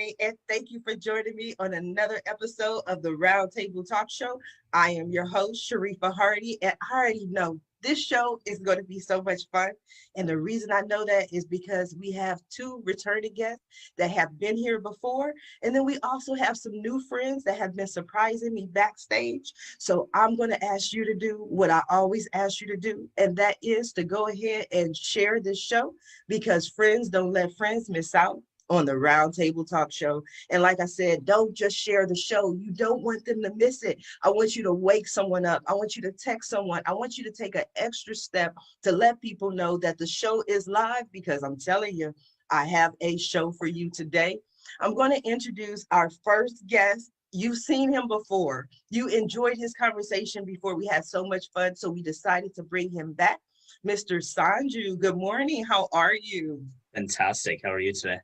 morning, and thank you for joining me on another episode of the Roundtable Talk Show. I am your host, Sharifa Hardy, and I already know this show is going to be so much fun. And the reason I know that is because we have two returning guests that have been here before. And then we also have some new friends that have been surprising me backstage. So I'm going to ask you to do what I always ask you to do, and that is to go ahead and share this show, because friends don't let friends miss out on the Roundtable Talk Show. And like I said, don't just share the show. You don't want them to miss it. I want you to wake someone up. I want you to text someone. I want you to take an extra step to let people know that the show is live, because I'm telling you, I have a show for you today. I'm going to introduce our first guest. You've seen him before. You enjoyed his conversation before. We had so much fun, so we decided to bring him back. Mr. Sanju, good morning. How are you? Fantastic. How are you today?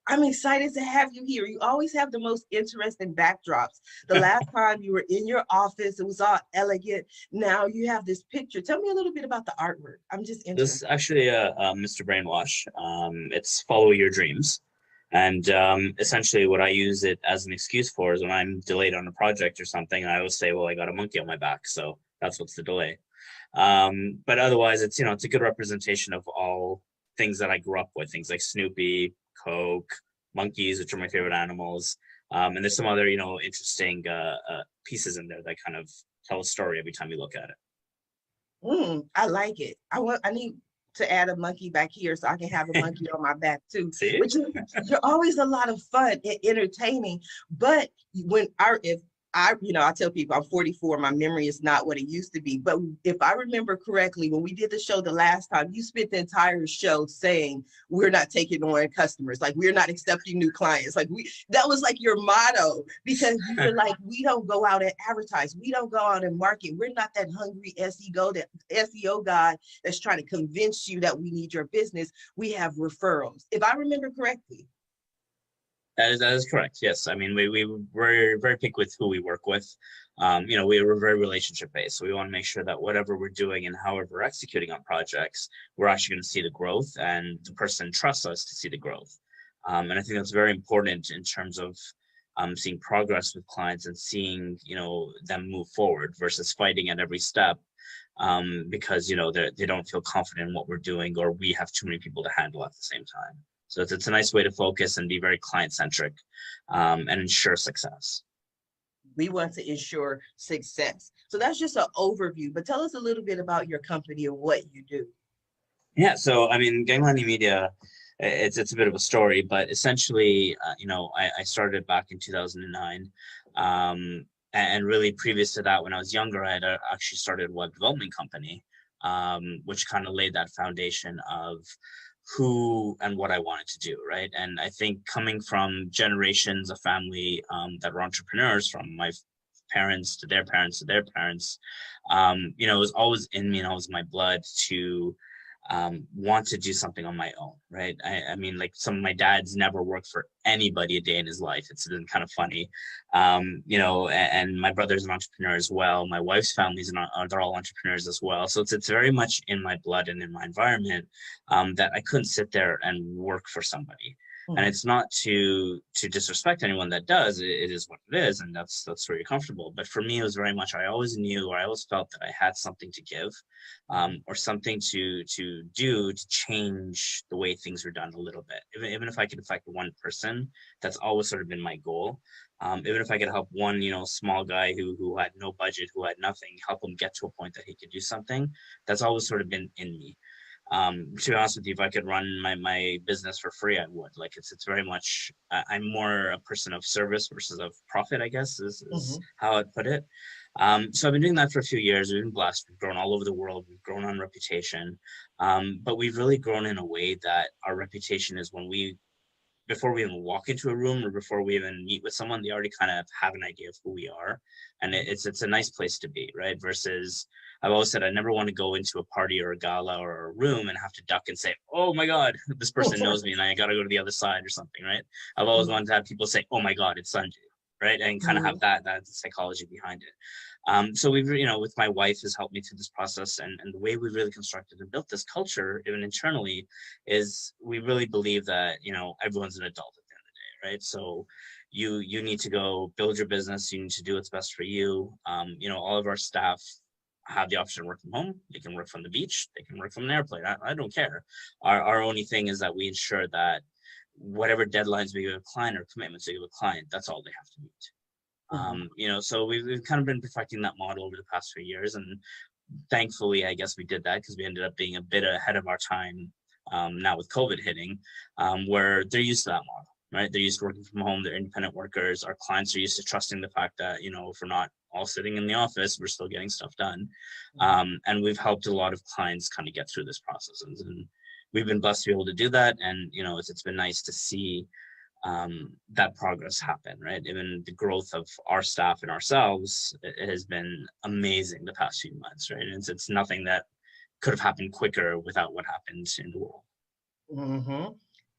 I'm excited to have you here. You always have the most interesting backdrops. The last time you were in your office, it was all elegant. Now you have this picture. Tell me a little bit about the artwork. I'm just This interested. is actually a Mr. Brainwash. It's follow your dreams. And essentially what I use it as an excuse for is when I'm delayed on a project or something, I always say, well, I got a monkey on my back. So that's what's the delay. But otherwise, it's a good representation of all things that I grew up with, things like Snoopy, Coke, monkeys, which are my favorite animals. And there's some other, interesting pieces in there that kind of tell a story every time you look at it. I like it. I need to add a monkey back here so I can have a monkey on my back too. See? Which is, you're always a lot of fun and entertaining. But if I tell people I'm 44, my memory is not what it used to be. But if I remember correctly, when we did the show the last time, you spent the entire show saying we're not taking on customers, like we're not accepting new clients. Like that was like your motto, because you were like, we don't go out and advertise, we don't go out and market. We're not that hungry SEO guy that's trying to convince you that we need your business. We have referrals. If I remember correctly. That is correct. Yes. I mean, we're very picky with who we work with. We're very relationship based. So we want to make sure that whatever we're doing and however we're executing on projects, we're actually going to see the growth, and the person trusts us to see the growth. And I think that's very important in terms of seeing progress with clients and seeing, them move forward versus fighting at every step because, they don't feel confident in what we're doing, or we have too many people to handle at the same time. So it's a nice way to focus and be very client-centric and ensure success. We want to ensure success. So that's just an overview, but tell us a little bit about your company and what you do. Yeah, so I mean, Ganglani Media, it's a bit of a story, but essentially, I started back in 2009. And really previous to that, when I was younger, I had actually started a web development company, which kind of laid that foundation of who and what I wanted to do, right? And I think coming from generations of family that were entrepreneurs, from my parents to their parents to their parents, it was always in me and always my blood to want to do something on my own, right? I mean, like, some of my dads never worked for anybody a day in his life. It's been kind of funny, and my brother's an entrepreneur as well. My wife's family's they're all entrepreneurs as well. So it's very much in my blood and in my environment that I couldn't sit there and work for somebody. And it's not to disrespect anyone that does. It is what it is, and that's where you're comfortable. But for me, it was very much, I always knew, or I always felt that I had something to give, or something to do to change the way things were done a little bit. Even if I could affect one person, that's always sort of been my goal. Even if I could help one, small guy who had no budget, who had nothing, help him get to a point that he could do something, that's always sort of been in me. To be honest with you, if I could run my business for free, I would. Like, it's very much, I'm more a person of service versus of profit, I guess is how I'd put it. So I've been doing that for a few years. We've been blessed. We've grown all over the world. We've grown on reputation. But we've really grown in a way that our reputation is before we even walk into a room or before we even meet with someone, they already kind of have an idea of who we are. And it's a nice place to be, right? Versus, I've always said I never want to go into a party or a gala or a room and have to duck and say, oh my God, this person knows me and I got to go to the other side or something, right? I've always wanted to have people say, oh my God, it's Sanju, right? And kind of have that psychology behind it. So we've, with my wife has helped me through this process, and the way we really constructed and built this culture, even internally, is we really believe that, everyone's an adult at the end of the day, right? So you need to go build your business. You need to do what's best for you. You know, all of our staff have the option to work from home. They can work from the beach. They can work from an airplane. I don't care. Our only thing is that we ensure that whatever deadlines we give a client or commitments we give a client, that's all they have to meet. You know, so we've kind of been perfecting that model over the past few years, and thankfully, I guess we did that because we ended up being a bit ahead of our time. Now with COVID hitting, where they're used to that model, right? They're used to working from home. They're independent workers. Our clients are used to trusting the fact that, you know, if we're not all sitting in the office, we're still getting stuff done. And we've helped a lot of clients kind of get through this process, and we've been blessed to be able to do that. And you know, it's been nice to see that progress happen, right? Even the growth of our staff and ourselves, it has been amazing the past few months, right? And it's nothing that could have happened quicker without what happened in the world. Mm-hmm.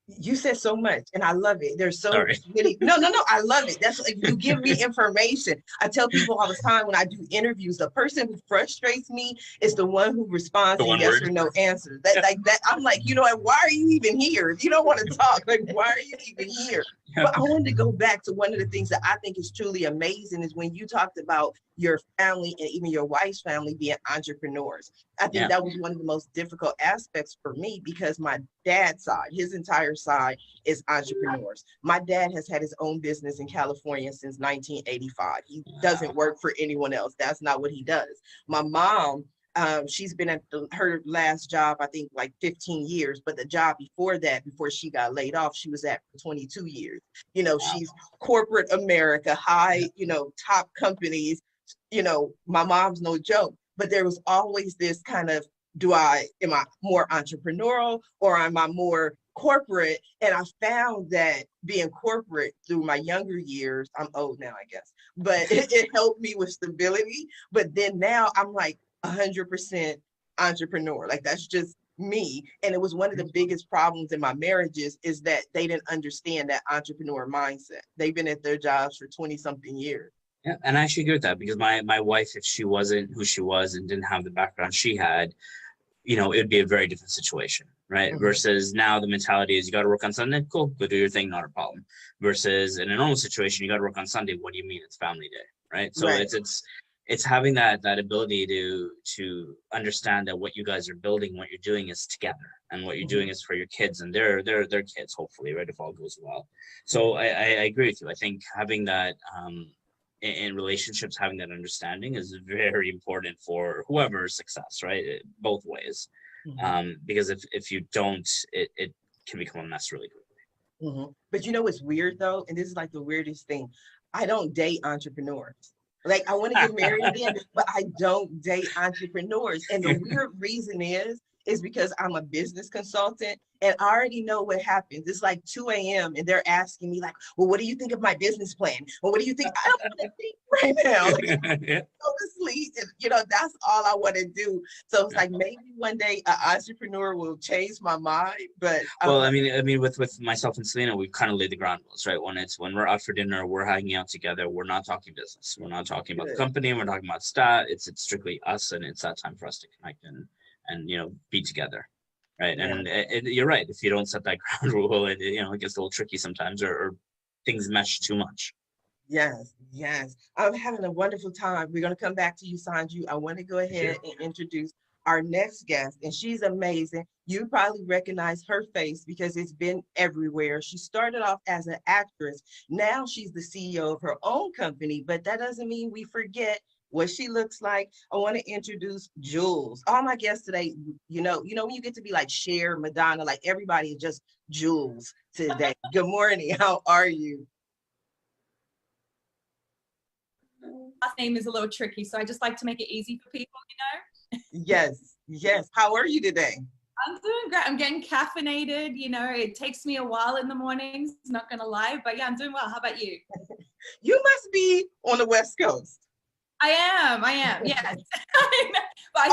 You said so much, and I love it. There's so Sorry. many. No, I love it. That's like you give me information. I tell people all the time when I do interviews, the person who frustrates me is the one who responds The in one yes word. or no answers. That like that. I'm like, you know what? Why are you even here? If you don't want to talk, like, why are you even here? But I wanted to go back to one of the things that I think is truly amazing is when you talked about your family and even your wife's family being entrepreneurs. I think Yeah. that was one of the most difficult aspects for me because my dad's side, his entire side is entrepreneurs. My dad has had his own business in California since 1985. He doesn't work for anyone else. That's not what he does. My mom, she's been at her last job, I think like 15 years, but the job before that, before she got laid off, she was at for 22 years. You know, she's corporate America, high, you know, top companies. You know, my mom's no joke, but there was always this kind of, am I more entrepreneurial or am I more corporate? And I found that being corporate through my younger years, I'm old now, I guess, but it helped me with stability. But then now I'm like 100% entrepreneur. Like that's just me. And it was one of the biggest problems in my marriages is that they didn't understand that entrepreneur mindset. They've been at their jobs for 20 something years. Yeah, and I actually agree with that because my wife, if she wasn't who she was and didn't have the background she had, you know, it would be a very different situation, right? Mhm. Versus now the mentality is you got to work on Sunday, cool, go do your thing, not a problem. Versus in a normal situation, you got to work on Sunday. What do you mean it's family day, right? So Right. it's having that ability to understand that what you guys are building, what you're doing is together, and what you're doing is for your kids and their kids, hopefully, right? If all goes well. So I agree with you. I think having that in relationships, having that understanding is very important for whoever's success, right? Both ways. Because if you don't, it can become a mess really quickly. But you know what's weird though, and this is like the weirdest thing. I don't date entrepreneurs. Like I want to get married again, but I don't date entrepreneurs. And the weird reason is because I'm a business consultant and I already know what happens. It's like 2 a.m. and they're asking me like, well, what do you think of my business plan? Well, what do you think? I don't want to think right now. Like, Yeah. go to sleep. And, you know, that's all I want to do. So it's like maybe one day an entrepreneur will change my mind. But Well, I mean, with myself and Selena, we've kind of laid the ground rules, right? When we're out for dinner, we're hanging out together. We're not talking business. We're not talking about the company. We're talking about stat. It's strictly us, and it's that time for us to connect and you know, be together, right? And you're right. If you don't set that ground rule, it you know, it gets a little tricky sometimes, or things mesh too much. Yes. I'm having a wonderful time. We're going to come back to you, Sanju. I want to go ahead and introduce our next guest, and she's amazing. You probably recognize her face because it's been everywhere. She started off as an actress. Now she's the CEO of her own company, but that doesn't mean we forget what she looks like. I want to introduce Jules. All my guests today, you know, when you get to be like Cher, Madonna, like everybody is just Jules today. Good morning. How are you? Last name is a little tricky, so I just like to make it easy for people, you know? Yes. How are you today? I'm doing great. I'm getting caffeinated, you know, it takes me a while in the mornings, not gonna lie, but yeah, I'm doing well. How about you? You must be on the West Coast. I am, yes. But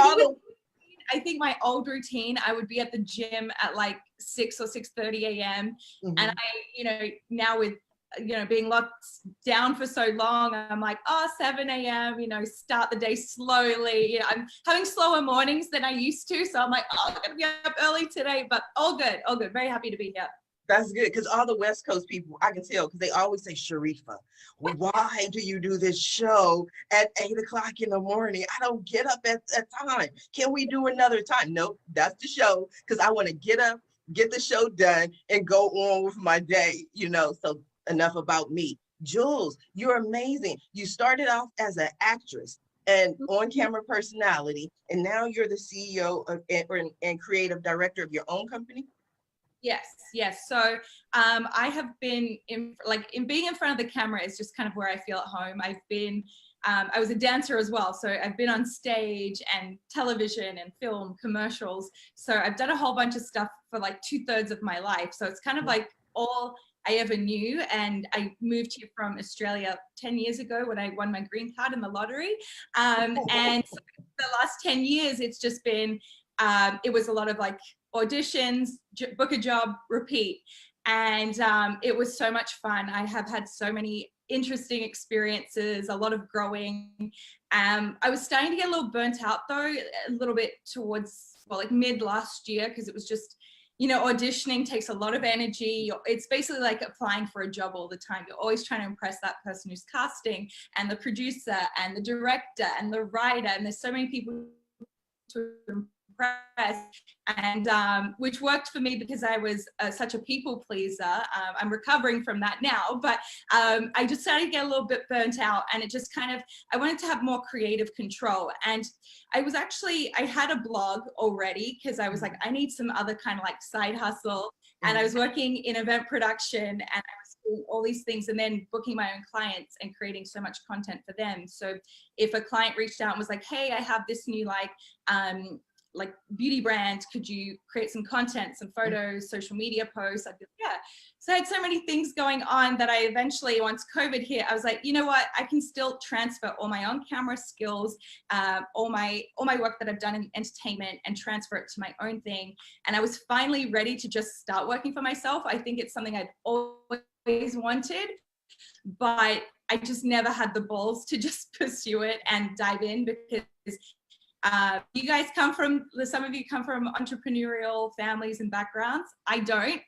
I think my old routine, I would be at the gym at like 6 or 6:30 a.m. And I, you know, now with, you know, being locked down for so long, I'm like, 7 a.m., you know, start the day slowly. You know, I'm having slower mornings than I used to. So I'm like, I'm going to be up early today, but all good. Very happy to be here. That's good, because all the West Coast people, I can tell, because they always say, Sharifa, why do you do this show at 8 o'clock in the morning? I don't get up at that time. Can we do another time? Nope, that's the show, because I want to get up, get the show done, and go on with my day, you know. So enough about me. Jules, you're amazing. You started off as an actress and on-camera personality, and now you're the CEO of, and creative director of your own company. Yes, yes. So I have been in being in front of the camera is just kind of where I feel at home. I was a dancer as well. So I've been on stage and television and film commercials. So I've done a whole bunch of stuff for like 2/3 of my life. So it's kind of like all I ever knew. And I moved here from Australia 10 years ago when I won my green card in the lottery. And so the last 10 years, it's just been, it was a lot of like auditions, book a job, repeat. And it was so much fun. I have had so many interesting experiences, a lot of growing. I was starting to get a little burnt out though, a little bit towards, well, like mid last year, because it was just, you know, auditioning takes a lot of energy. It's basically like applying for a job all the time. You're always trying to impress that person who's casting and the producer and the director and the writer. And there's so many people to impress, and which worked for me because I was such a people pleaser. I'm recovering from that now, but I just started to get a little bit burnt out, and it just kind of, I wanted to have more creative control. And I had a blog already because I was like, I need some other kind of like side hustle. And I was working in event production, and I was doing all these things and then booking my own clients and creating so much content for them. So if a client reached out and was like, hey, I have this new like beauty brand, could you create some content, some photos, social media posts? I'd be like, yeah. So I had so many things going on that I eventually, once COVID hit, I was like, you know what, I can still transfer all my on-camera skills, all my work that I've done in entertainment, and transfer it to my own thing. And I was finally ready to just start working for myself. I think it's something I've always wanted, but I just never had the balls to just pursue it and dive in, because you guys some of you come from entrepreneurial families and backgrounds. I don't.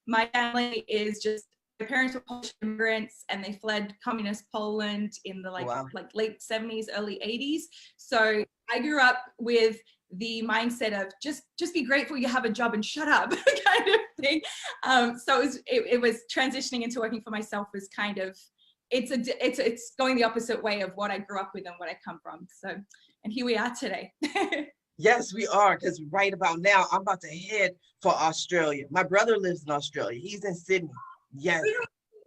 My family is just, my parents were Polish immigrants, and they fled communist Poland in the like late 70s, early 80s. So I grew up with the mindset of just be grateful you have a job and shut up kind of thing. So it was transitioning into working for myself was kind of, it's going the opposite way of what I grew up with and what I come from. So, and here we are today. Yes, we are, because right about now, I'm about to head for Australia. My brother lives in Australia. He's in Sydney. Yes.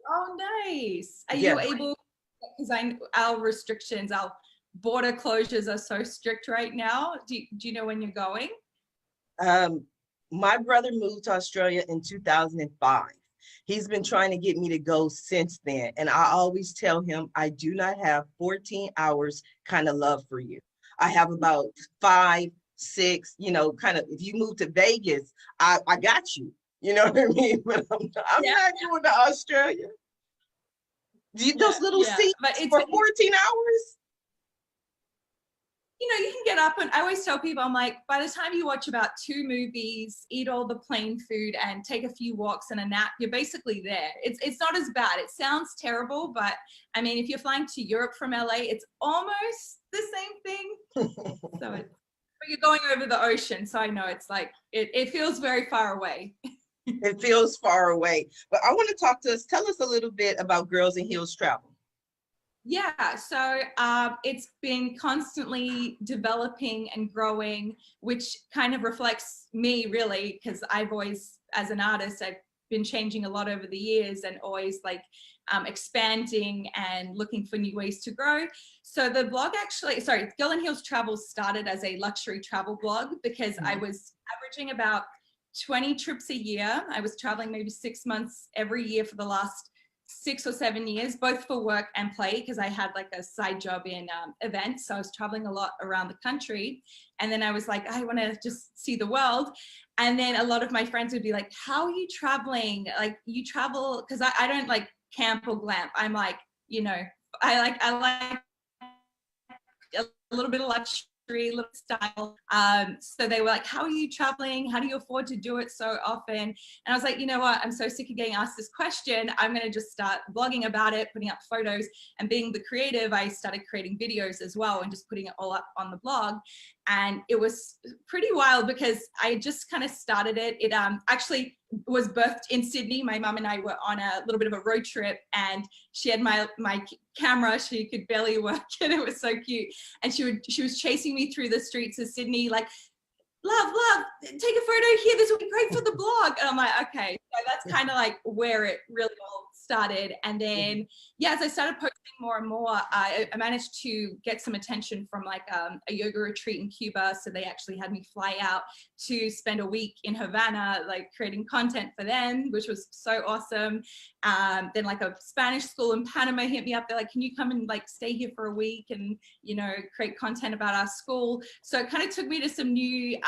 Oh, nice. Are you able, because our restrictions, our border closures are so strict right now. Do you know when you're going? My brother moved to Australia in 2005. He's been trying to get me to go since then. And I always tell him, I do not have 14 hours kind of love for you. I have about 5, 6, you know, kind of, if you move to Vegas, I got you. You know what I mean? But I'm not going to Australia. Those little seats for 14 hours? You know, you can get up, and I always tell people, I'm like, by the time you watch about 2 movies, eat all the plain food, and take a few walks and a nap, you're basically there. It's not as bad. It sounds terrible, but I mean, if you're flying to Europe from LA, it's almost the same thing. So but you're going over the ocean, so I know it's like, it feels very far away. It feels far away. But I want to tell us a little bit about Girls in Heels Travel. Yeah, so it's been constantly developing and growing, which kind of reflects me really, because I've always, as an artist, I've been changing a lot over the years and always like expanding and looking for new ways to grow. So the blog Girl in Heels Travel started as a luxury travel blog because I was averaging about 20 trips a year. I was traveling maybe 6 months every year for the last 6 or 7 years, both for work and play, because I had like a side job in events. So I was traveling a lot around the country. And then I was like, I want to just see the world. And then a lot of my friends would be like, how are you traveling? Like, you travel, because I don't like camp or glamp. I'm like, you know, I like a little bit of luxury little style. So they were like, how are you traveling? How do you afford to do it so often? And I was like, you know what? I'm so sick of getting asked this question. I'm going to just start blogging about it, putting up photos, and being the creative, I started creating videos as well and just putting it all up on the blog. And it was pretty wild because I just kind of started it. It actually was birthed in Sydney. My mum and I were on a little bit of a road trip, and she had my camera. She could barely work it. It was so cute. And she was chasing me through the streets of Sydney, like, love, take a photo here. This will be great for the blog. And I'm like, okay. So that's kind of like where it really all started. And then, yeah, as I started posting more and more, I managed to get some attention from like a yoga retreat in Cuba. So they actually had me fly out to spend a week in Havana, like creating content for them, which was so awesome. Then like a Spanish school in Panama hit me up. They're like, can you come and like stay here for a week and, you know, create content about our school? So it kind of took me to some new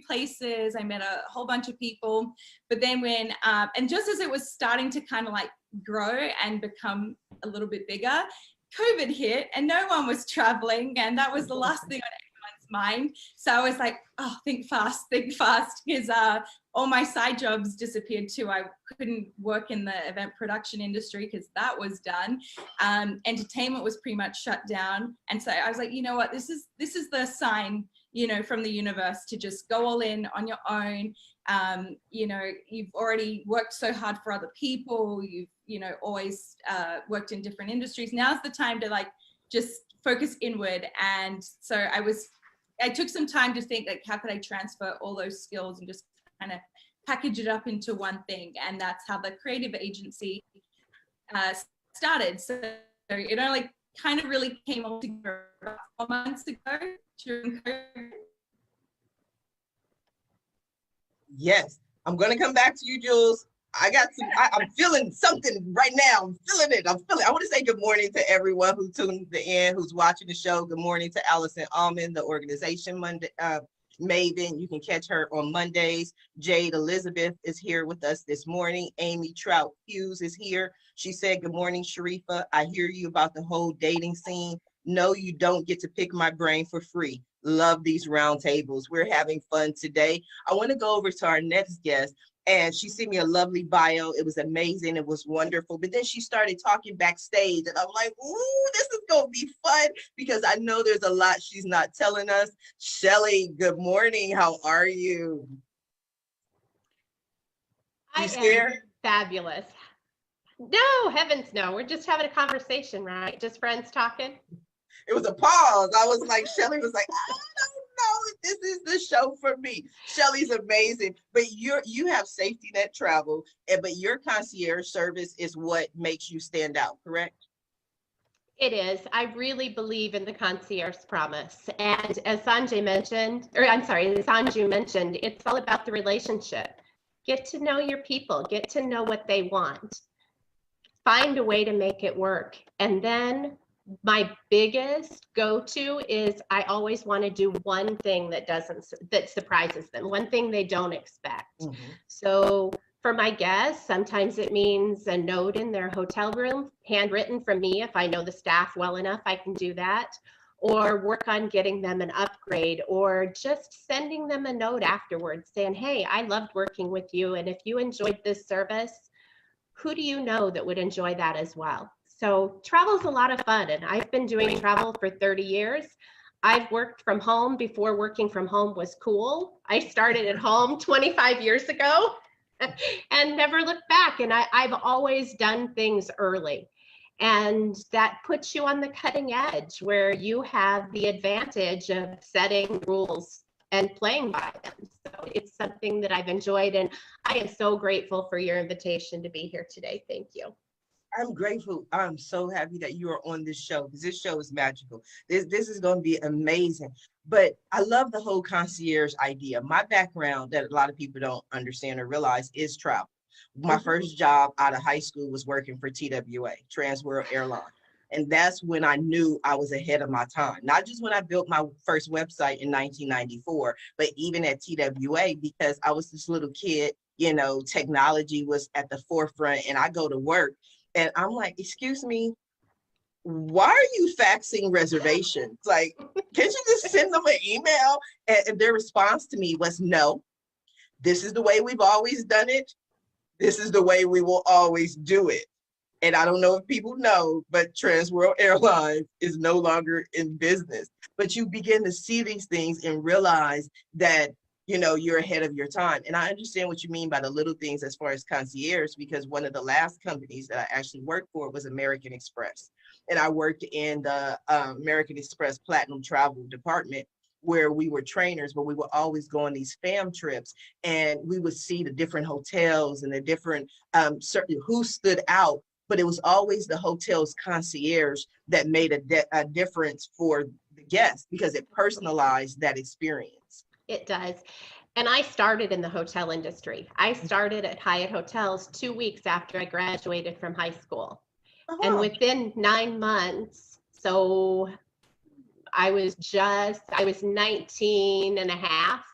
places. I met a whole bunch of people. But then when, and just as it was starting to kind of like grow and become a little bit bigger, COVID hit and no one was traveling. And that was the last thing on everyone's mind. So I was like, oh, think fast, because all my side jobs disappeared too. I couldn't work in the event production industry because that was done. Entertainment was pretty much shut down. And so I was like, you know what, this is the sign, you know, from the universe to just go all in on your own. You know, you've already worked so hard for other people. You've, you know, always worked in different industries. Now's the time to like just focus inward. And so I took some time to think like, how could I transfer all those skills and just kind of package it up into one thing? And that's how the creative agency started. So it only kind of really came all together about 4 months ago during COVID. Yes, I'm gonna come back to you, Jules. I'm feeling something right now. I'm feeling it. I want to say good morning to everyone who tuned in, who's watching the show. Good morning to Allison Almond, the organization Maven. You can catch her on Mondays. Jade Elizabeth is here with us this morning. Amy Trout Hughes is here. She said, good morning, Sharifa. I hear you about the whole dating scene. No, you don't get to pick my brain for free. Love these roundtables. We're having fun today. I want to go over to our next guest. And she sent me a lovely bio. It was amazing. It was wonderful. But then she started talking backstage. And I'm like, ooh, this is going to be fun because I know there's a lot she's not telling us. Shelly, good morning. How are you? I am fabulous. No, heavens no. We're just having a conversation, right? Just friends talking. It was a pause. I was like, Shelly was like, I don't know if this is the show for me. Shelly's amazing, but you have safety net travel, but your concierge service is what makes you stand out, correct? It is. I really believe in the concierge promise. And as Sanju mentioned, it's all about the relationship. Get to know your people, get to know what they want. Find a way to make it work. And then my biggest go-to is I always want to do one thing that surprises them, one thing they don't expect. Mm-hmm. So for my guests, sometimes it means a note in their hotel room, handwritten from me. If I know the staff well enough, I can do that. Or work on getting them an upgrade, or just sending them a note afterwards saying, hey, I loved working with you. And if you enjoyed this service, who do you know that would enjoy that as well? So travel is a lot of fun, and I've been doing travel for 30 years. I've worked from home before working from home was cool. I started at home 25 years ago and never looked back. And I've always done things early. And that puts you on the cutting edge where you have the advantage of setting rules and playing by them. So it's something that I've enjoyed, and I am so grateful for your invitation to be here today. Thank you. I'm grateful. I'm so happy that you are on this show because this show is magical. This is going to be amazing. But I love the whole concierge idea. My background that a lot of people don't understand or realize is travel. My first job out of high school was working for TWA, Trans World Airlines. And that's when I knew I was ahead of my time. Not just when I built my first website in 1994, but even at TWA, because I was this little kid, you know, technology was at the forefront, and I go to work and I'm like, excuse me, why are you faxing reservations? Like, can't you just send them an email? And their response to me was, no, this is the way we've always done it. This is the way we will always do it. And I don't know if people know, but Trans World Airlines is no longer in business. But you begin to see these things and realize that, you know, you're ahead of your time. And I understand what you mean by the little things as far as concierge, because one of the last companies that I actually worked for was American Express. And I worked in the American Express Platinum Travel Department, where we were trainers, but we would always go on these fam trips, and we would see the different hotels and the different certain who stood out, but it was always the hotel's concierge that made a difference for the guests because it personalized that experience. It does. And I started in the hotel industry. I started at Hyatt Hotels 2 weeks after I graduated from high school. And within 9 months, so I was 19 and a half.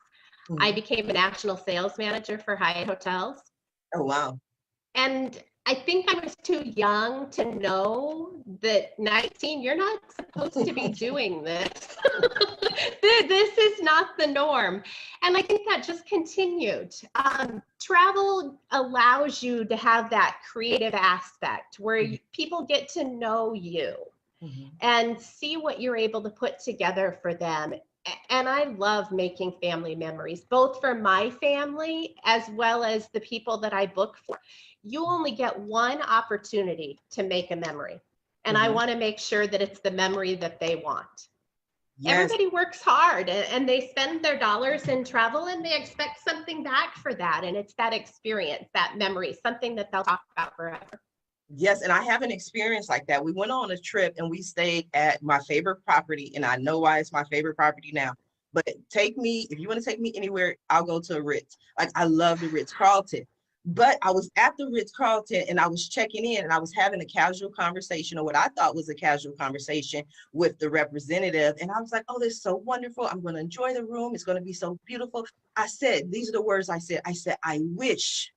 I became a national sales manager for Hyatt Hotels. Oh, wow. And I think I was too young to know that 19, you're not supposed to be doing this. This is not the norm. And I think that just continued. Travel allows you to have that creative aspect where people get to know you and see what you're able to put together for them. And I love making family memories, both for my family as well as the people that I book for. You only get one opportunity to make a memory. And I want to make sure that it's the memory that they want. Yes. Everybody works hard and they spend their dollars in travel and they expect something back for that. And it's that experience, that memory, something that they'll talk about forever. Yes, and I have an experience like that. We went on a trip and we stayed at my favorite property, and I know why it's my favorite property now. But take me, if you want to take me anywhere, I'll go to a Ritz. Like, I love the Ritz-Carlton. But I was at the Ritz-Carlton and I was checking in and I was having a casual conversation, or what I thought was a casual conversation, with the representative. And I was like, oh, this is so wonderful. I'm going to enjoy the room. It's going to be so beautiful. I said, these are the words I said. I said, I wish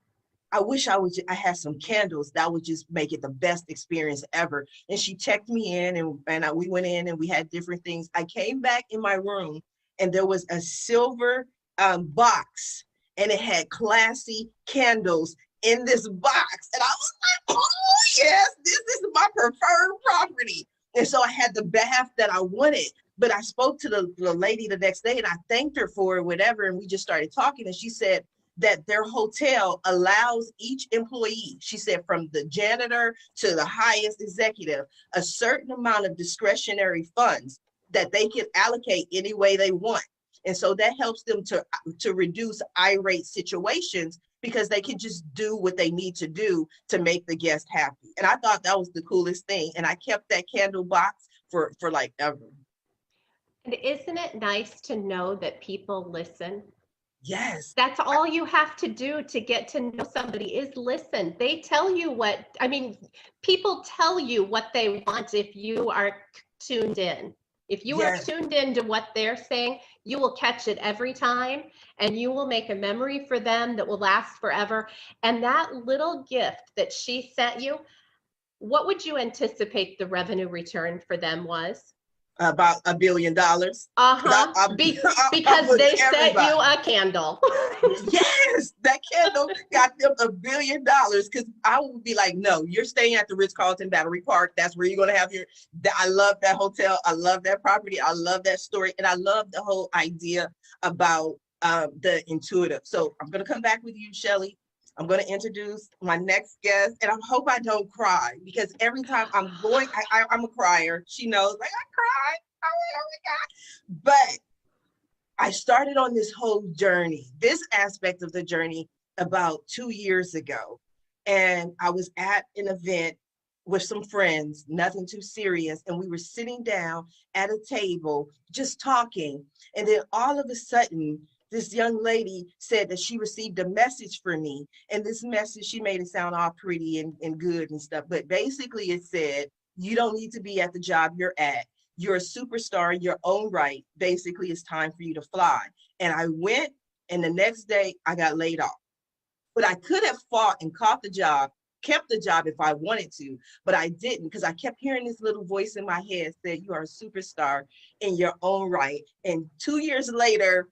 I had some candles that would just make it the best experience ever. And she checked me in and we went in and we had different things. I came back in my room and there was a silver box, and it had classy candles in this box. And I was like, oh yes, this is my preferred property. And so I had the bath that I wanted. But I spoke to the lady the next day and I thanked her for it, whatever. And we just started talking. And she said that their hotel allows each employee, she said, from the janitor to the highest executive, a certain amount of discretionary funds that they can allocate any way they want. And so that helps them to reduce irate situations, because they can just do what they need to do to make the guest happy. And I thought that was the coolest thing. And I kept that candle box for like ever. And isn't it nice to know that people listen? Yes. That's all you have to do to get to know somebody, is listen. They tell you people tell you what they want if you are tuned in. If you are tuned in to what they're saying, you will catch it every time, and you will make a memory for them that will last forever. And that little gift that she sent you, what would you anticipate the revenue return for them was? About $1 billion. Because they sent you a candle. Yes, that candle got them $1 billion. Because I would be like, no, you're staying at the Ritz-Carlton Battery Park. That's where you're going to have I love that hotel. I love that property. I love that story. And I love the whole idea about the intuitive. So I'm going to come back with you, Shelly. I'm going to introduce my next guest, and I hope I don't cry, because every time I'm going, I'm a crier. She knows, like, I cry. Oh my God. But I started on this whole journey, this aspect of the journey, about 2 years ago. And I was at an event with some friends, nothing too serious. And we were sitting down at a table, just talking. And then all of a sudden, this young lady said that she received a message from me. And this message, she made it sound all pretty and good and stuff. But basically it said, you don't need to be at the job you're at. You're a superstar in your own right. Basically, it's time for you to fly. And I went, and the next day I got laid off. But I could have fought and caught the job kept the job if I wanted to, but I didn't because I kept hearing this little voice in my head said, you are a superstar in your own right. And 2 years later,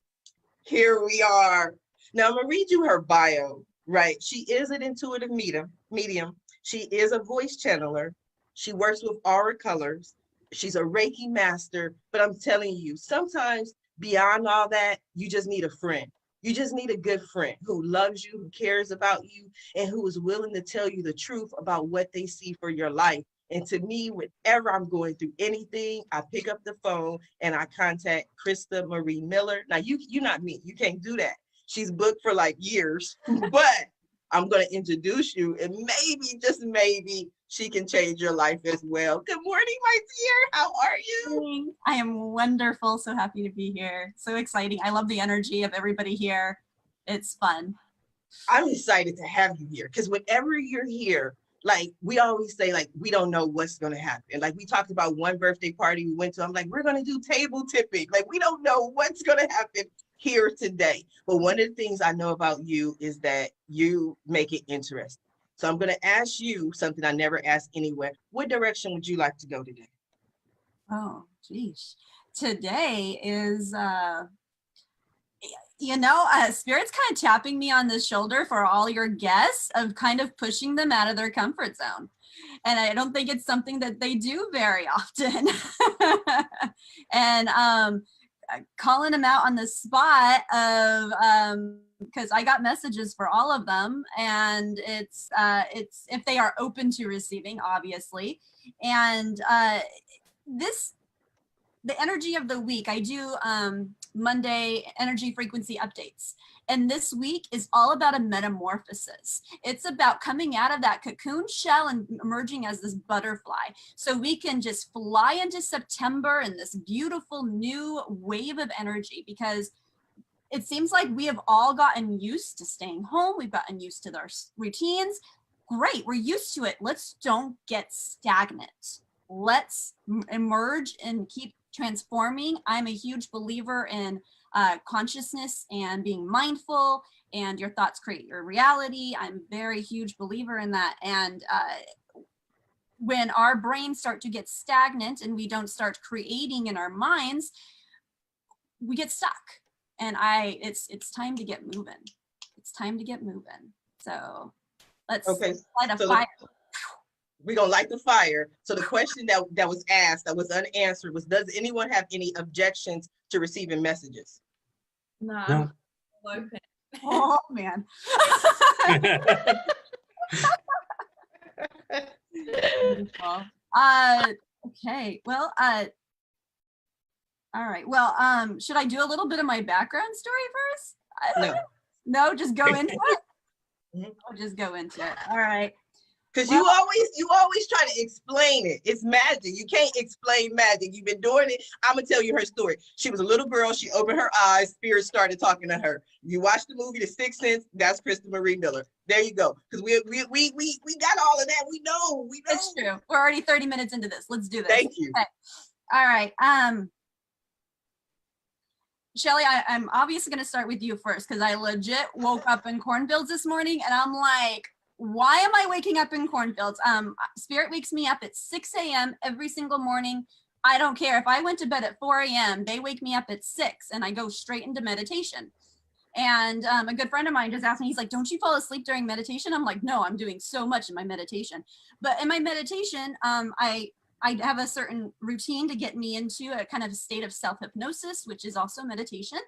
here we are. Now I'm gonna read you her bio, right? She is an intuitive medium. She is a voice channeler. She works with aura colors. She's a Reiki master, but I'm telling you, sometimes beyond all that, you just need a friend. You just need a good friend who loves you, who cares about you, and who is willing to tell you the truth about what they see for your life. And to me, whenever I'm going through anything, I pick up the phone and I contact Crista Marie Miller. Now, you're not me. You can't do that. She's booked for like years, but I'm going to introduce you, and maybe, just maybe, she can change your life as well. Good morning, my dear. How are you? I am wonderful. So happy to be here. So exciting. I love the energy of everybody here. It's fun. I'm excited to have you here because whenever you're here, like we always say, like, we don't know what's going to happen. Like we talked about one birthday party we went to. I'm like, we're going to do table tipping. Like we don't know what's going to happen here today. But one of the things I know about you is that you make it interesting. So I'm going to ask you something I never ask anywhere. What direction would you like to go today? Oh, geez. Today is, Spirit's kind of tapping me on the shoulder for all your guests of kind of pushing them out of their comfort zone. And I don't think it's something that they do very often. And calling them out on the spot of, because I got messages for all of them, and it's if they are open to receiving, obviously. And the energy of the week, I do Monday energy frequency updates. And this week is all about a metamorphosis. It's about coming out of that cocoon shell and emerging as this butterfly. So we can just fly into September in this beautiful new wave of energy, because it seems like we have all gotten used to staying home. We've gotten used to our routines. Great, we're used to it. Let's don't get stagnant. Let's emerge and keep transforming. I'm a huge believer in consciousness and being mindful, and your thoughts create your reality. I'm a very huge believer in that. And when our brains start to get stagnant and we don't start creating in our minds, we get stuck. And it's time to get moving. It's time to get moving. So let's light a fire. We're going to light the fire. So the question that was asked, that was unanswered, was, does anyone have any objections to receiving messages? No. Oh, man. Okay. Well, all right. Well, should I do a little bit of my background story first? No, just go into it? I'll just go into it. All right. Because you always try to explain it. It's magic. You can't explain magic. You've been doing it. I'm gonna tell you her story. She was a little girl. She opened her eyes. Spirit started talking to her. You watch the movie The Sixth Sense. That's Crista Marie Miller. There you go. Because we got all of that. We know. It's true. We're already 30 minutes into this. Let's do this. Thank you. Okay. All right. Shelly, I'm obviously going to start with you first, because I legit woke up in cornfields this morning and I'm like, why am I waking up in cornfields? Spirit wakes me up at 6 a.m. every single morning. I don't care. If I went to bed at 4 a.m., they wake me up at 6 and I go straight into meditation. And a good friend of mine just asked me, he's like, don't you fall asleep during meditation? I'm like, no, I'm doing so much in my meditation. But in my meditation, I have a certain routine to get me into a kind of state of self-hypnosis, which is also meditation.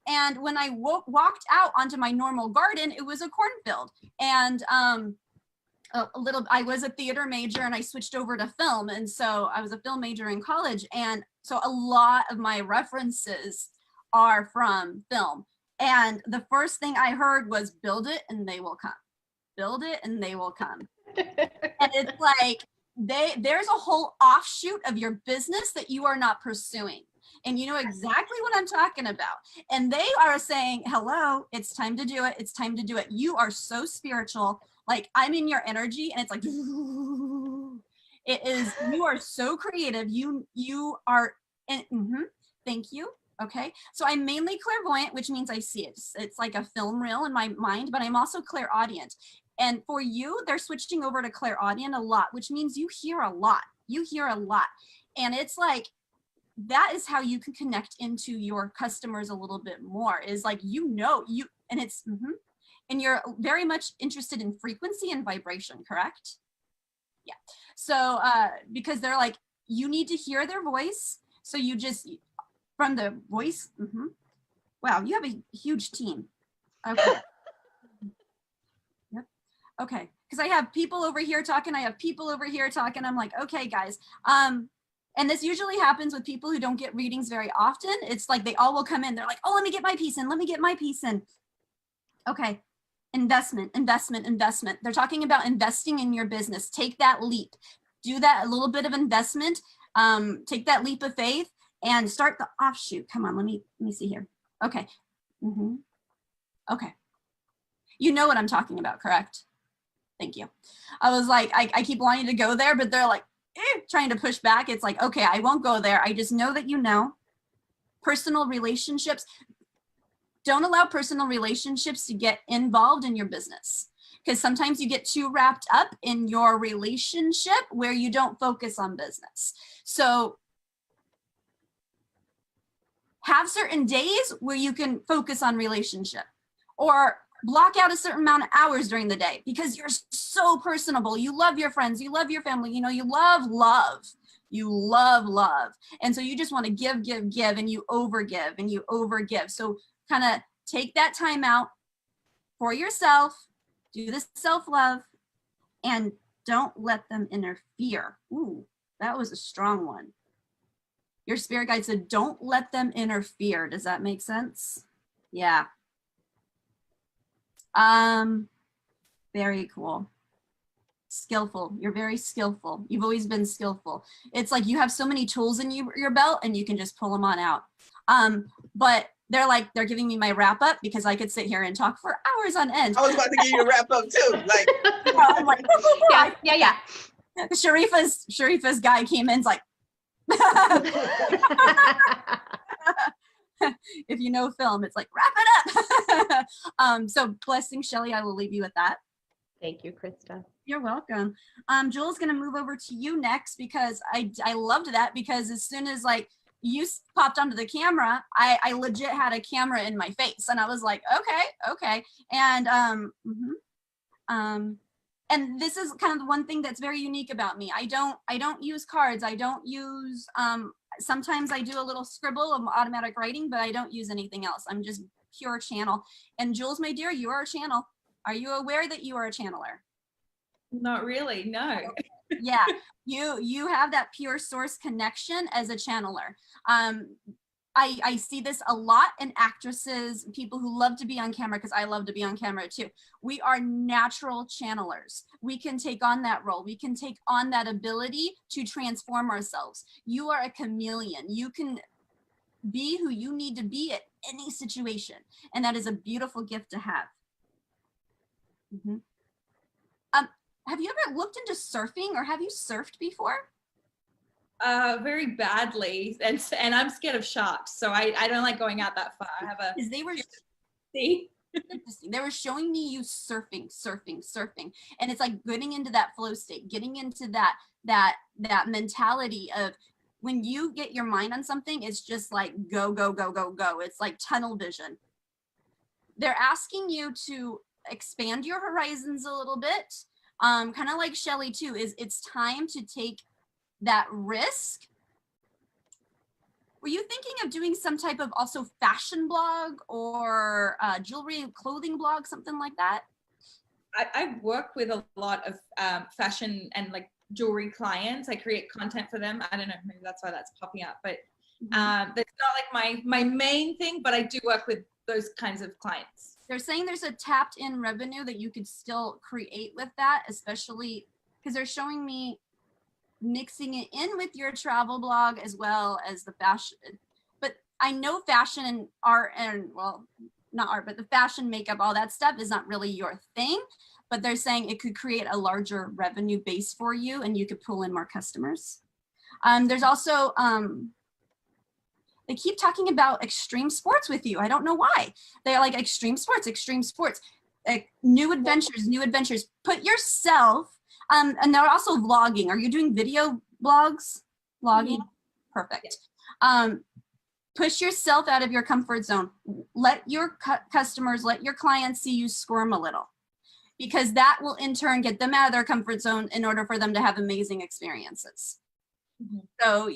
And when I walked out onto my normal garden, it was a cornfield. And I was a theater major and I switched over to film. And so I was a film major in college. And so a lot of my references are from film. And the first thing I heard was, build it and they will come. Build it and they will come. And it's like, there's a whole offshoot of your business that you are not pursuing. And you know exactly what I'm talking about. And they are saying, hello, it's time to do it. It's time to do it. You are so spiritual. Like, I'm in your energy and it's like, it is, you are so creative. You are, thank you. Okay. So I'm mainly clairvoyant, which means I see it. It's like a film reel in my mind, but I'm also clairaudient. And for you, they're switching over to clairaudient a lot, which means you hear a lot. You hear a lot. And it's like, that is how you can connect into your customers a little bit more, is like, and it's, and you're very much interested in frequency and vibration, correct? Yeah. So, because they're like, you need to hear their voice. So you just, from the voice, wow, you have a huge team. Okay. Yep. Okay. Because I have people over here talking, I have people over here talking. I'm like, okay, guys. And this usually happens with people who don't get readings very often. It's like they all will come in. They're like, oh, let me get my piece in. Let me get my piece in. Okay. Investment, investment, investment. They're talking about investing in your business. Take that leap. Do that, a little bit of investment. Take that leap of faith and start the offshoot. Come on, let me see here. Okay. Okay. You know what I'm talking about, correct? Thank you. I was like, I keep wanting to go there, but they're like, trying to push back. It's like, okay, I won't go there. I just know that you know. Personal relationships. Don't allow personal relationships to get involved in your business, because sometimes you get too wrapped up in your relationship where you don't focus on business. So have certain days where you can focus on relationship, or block out a certain amount of hours during the day, because you're so personable. You love your friends, you love your family, you know, you love love. You love love. And so you just want to give, and you overgive and you overgive. So kind of take that time out for yourself, do the self-love, and don't let them interfere. Ooh, that was a strong one. Your spirit guide said, don't let them interfere. Does that make sense? Yeah. Very cool. Skillful. You're very skillful. You've always been skillful. It's like you have so many tools in your belt and you can just pull them on out. But they're giving me my wrap up, because I could sit here and talk for hours on end. I was about to give you a wrap up too. Like, I'm like, yeah. Sharifa's guy came in, like, if you know film, it's like, wrap it up. So blessing, Shelly, I will leave you with that. Thank you, Krista. You're welcome. Jul's gonna move over to you next, because I loved that, because as soon as like you popped onto the camera, I legit had a camera in my face, and I was like, okay. And this is kind of the one thing that's very unique about me. I don't use cards. I don't use, sometimes I do a little scribble of automatic writing, but I don't use anything else. I'm just pure channel. And Jules, my dear, you are a channel. Are you aware that you are a channeler? Not really, no. Yeah, you have that pure source connection as a channeler. I see this a lot in actresses, people who love to be on camera, because I love to be on camera too. We are natural channelers. We can take on that role. We can take on that ability to transform ourselves. You are a chameleon. You can be who you need to be at any situation. And that is a beautiful gift to have. Have you ever looked into surfing, or have you surfed before? Very badly, and I'm scared of sharks, so I don't like going out that far. I have a. They were See? They were showing me you surfing, and it's like getting into that flow state, getting into that mentality of when you get your mind on something, it's just like go. It's like tunnel vision. They're asking you to expand your horizons a little bit. Kind of like Shelly too, it's time to take that risk. Were you thinking of doing some type of also fashion blog, or jewelry and clothing blog, something like that? I work with a lot of fashion and like jewelry clients. I create content for them. I don't know, maybe that's why that's popping up, but that's not like my main thing, but I do work with those kinds of clients. They're saying there's a tapped in revenue that you could still create with that, especially because they're showing me mixing it in with your travel blog as well as the fashion. But I know fashion and art, and well, not art, but the fashion, makeup, all that stuff is not really your thing, but they're saying it could create a larger revenue base for you and you could pull in more customers. There's also, they keep talking about extreme sports with you. I don't know why. They're like extreme sports. New adventures. Put yourself, and they're also vlogging. Are you doing video blogs? Vlogging? Perfect. Push yourself out of your comfort zone. Let your customers, let your clients see you squirm a little, because that will in turn get them out of their comfort zone in order for them to have amazing experiences. So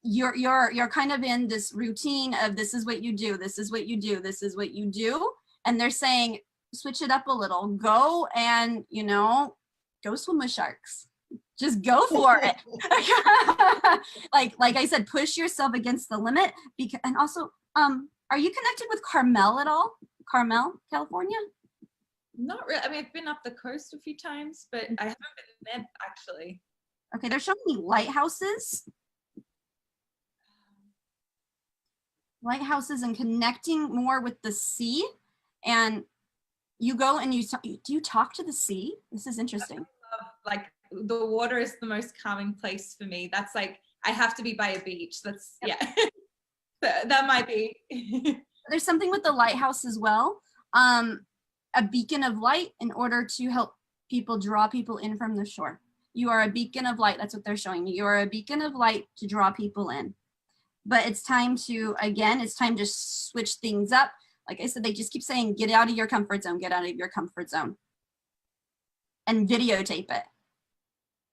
you're kind of in this routine of this is what you do, this is what you do, this is what you do. And they're saying, switch it up a little, go and, go swim with sharks. Just go for it. like I said, push yourself against the limit. And also, are you connected with Carmel at all? Carmel, California? Not really. I mean, I've been up the coast a few times, but I haven't been there actually. Okay, they're showing me lighthouses. Lighthouses and connecting more with the sea. And you go and do you talk to the sea? This is interesting. Like the water is the most calming place for me. That's like, I have to be by a beach. That's, yeah, that might be. There's something with the lighthouse as well. A beacon of light in order to help people, draw people in from the shore. You are a beacon of light. That's what they're showing me. You are a beacon of light to draw people in. But it's time to, again, it's time to switch things up. Like I said, they just keep saying, get out of your comfort zone, get out of your comfort zone. And videotape it.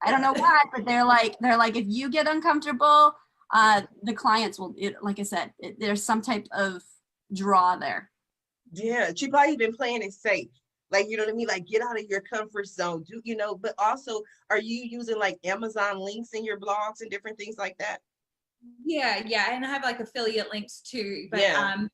I don't know why, but they're like, if you get uncomfortable, the clients will, like I said, there's some type of draw there. Yeah, she probably been playing it safe. Like, you know what I mean? Like, get out of your comfort zone, but also, are you using like Amazon links in your blogs and different things like that? Yeah, and I have like affiliate links too, but Yeah. I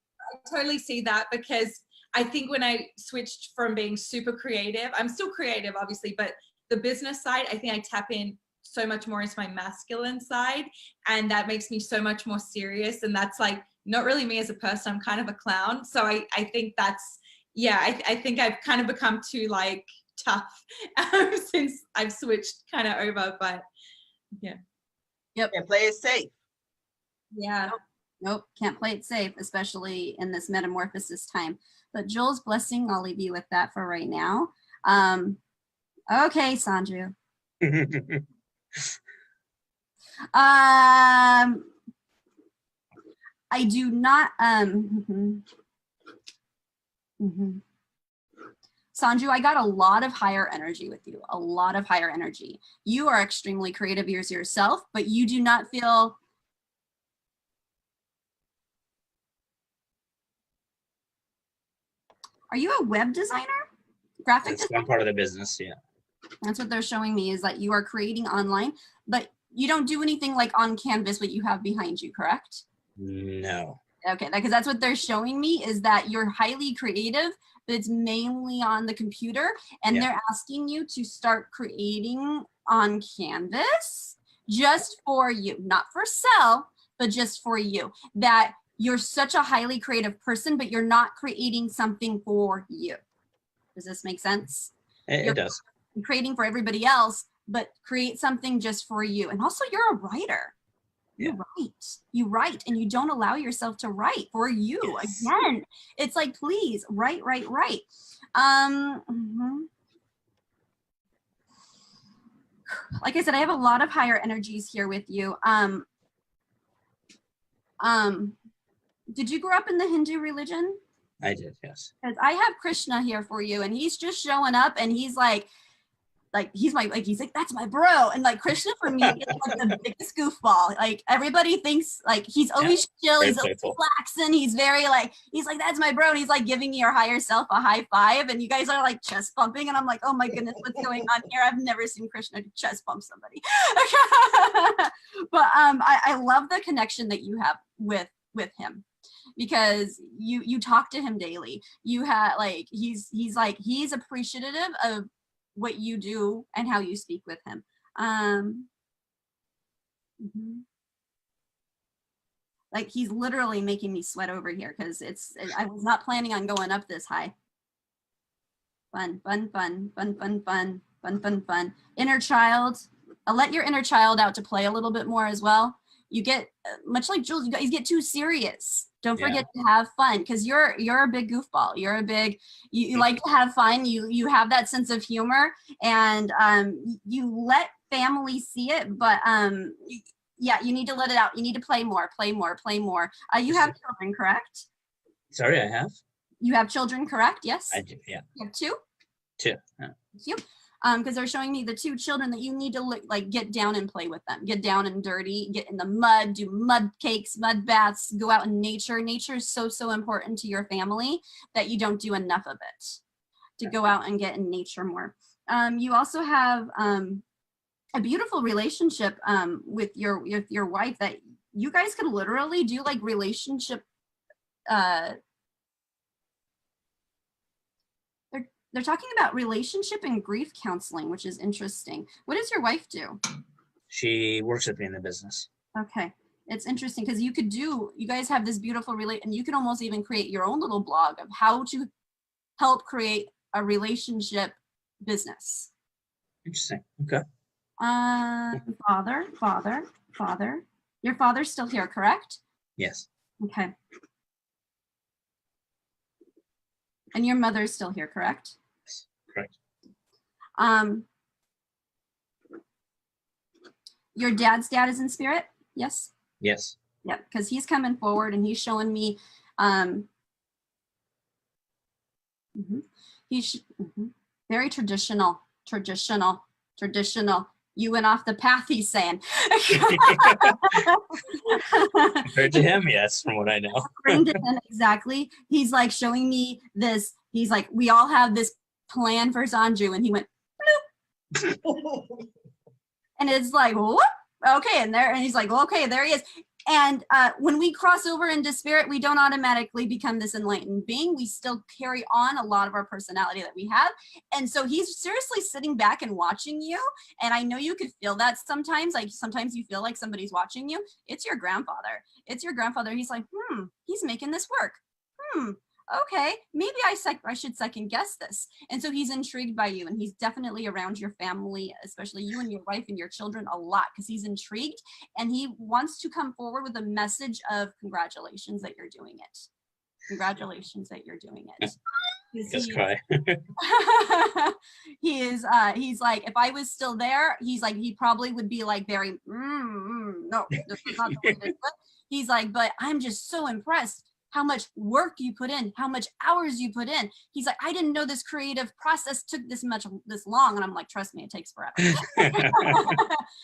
totally see that, because I think when I switched from being super creative, I'm still creative obviously, but the business side, I think I tap in so much more into my masculine side, and that makes me so much more serious, and that's like not really me as a person. I'm kind of a clown, so I think that's, yeah, I think I've kind of become too like tough since I've switched kind of over, but yeah. Yep. And play it safe. Yeah. Nope, can't play it safe, especially in this metamorphosis time. But Joel's blessing, I'll leave you with that for right now. Okay, Sanju. I do not, Sanju, I got a lot of higher energy with you, a lot of higher energy. You are extremely creative yourself, but you do not feel, are you a web designer? Graphic designer? It's one part of the business, yeah. That's what they're showing me, is that you are creating online, but you don't do anything like on Canvas, what you have behind you, correct? No. Okay, because that's what they're showing me, is that you're highly creative, but it's mainly on the computer, and they're asking you to start creating on Canvas just for you, not for sell, but just for you. That you're such a highly creative person, but you're not creating something for you. Does this make sense? It does. You're creating for everybody else, but create something just for you. And also, you're a writer. You write, and you don't allow yourself to write for you. Yes. Again, it's like, please write. Like I said, I have a lot of higher energies here with you. Did you grow up in the Hindu religion? I did, yes. Because I have Krishna here for you, and he's just showing up, and he's like he's like that's my bro, and like Krishna for me is like the biggest goofball. Like everybody thinks like he's always chill, he's always relaxing, he's very like, he's like, that's my bro, and he's like giving your higher self a high five, and you guys are like chest bumping, and I'm like, oh my goodness, what's going on here? I've never seen Krishna chest bump somebody. But I love the connection that you have with him, because you talk to him daily. You have like he's appreciative of what you do and how you speak with him. Like he's literally making me sweat over here, because I was not planning on going up this high. Fun. Inner child. I'll let your inner child out to play a little bit more as well. You get, much like Jules, you guys get too serious. Don't forget to have fun, because you're a big goofball. You're a big, you like to have fun. You have that sense of humor, and you let family see it, but yeah, you need to let it out. You need to play more, play more, play more. You have children, correct? Sorry, I have. You have children, correct? Yes. I do. Yeah. You have two. Two. Yeah. Thank you. Because they're showing me the two children that you need to like get down and play with them, get down and dirty, get in the mud, do mud cakes, mud baths, go out in nature. Nature is so important to your family that you don't do enough of it, to go out and get in nature more. You also have a beautiful relationship with your wife, that you guys could literally do like relationship they're talking about relationship and grief counseling, which is interesting. What does your wife do? She works with me in the business. Okay. It's interesting because you guys have this beautiful and you can almost even create your own little blog of how to help create a relationship business. Interesting. Okay. Father. Your father's still here, correct? Yes. Okay. And your mother's still here, correct? Correct. Your dad's dad is in spirit? Yes? Yes. Yeah, because he's coming forward and he's showing me, he's very traditional. You went off the path, he's saying. Compared to him, yes, from what I know. Exactly. He's like showing me this. He's like, we all have this plan for Sanju, and he went, bloop. And it's like, whoop, okay, and he's like, okay, there he is. And when we cross over into spirit, we don't automatically become this enlightened being. We still carry on a lot of our personality that we have. And so he's seriously sitting back and watching you. And I know you could feel that sometimes. Like sometimes you feel like somebody's watching you. It's your grandfather. It's your grandfather. He's like, he's making this work. Okay, maybe I should second guess this. And so he's intrigued by you, and he's definitely around your family, especially you and your wife and your children, a lot, because he's intrigued and he wants to come forward with a message of congratulations that you're doing it. Congratulations that you're doing it. Just cry. He's like, if I was still there, he's like, he probably would be like very, no, this is not the way to do it. He's like, but I'm just so impressed how much work you put in, how much hours you put in. He's like, I didn't know this creative process took this long. And I'm like, trust me, it takes forever.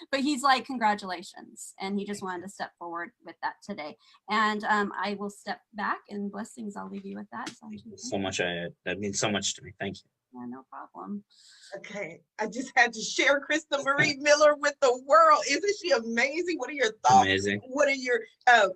But he's like, congratulations. And he just wanted to step forward with that today. And I will step back, and blessings, I'll leave you with that. Thank you so much. That means so much to me. Thank you. Yeah, no problem. Okay, I just had to share Crista Marie Miller with the world. Isn't she amazing? What are your thoughts? Amazing. What are your,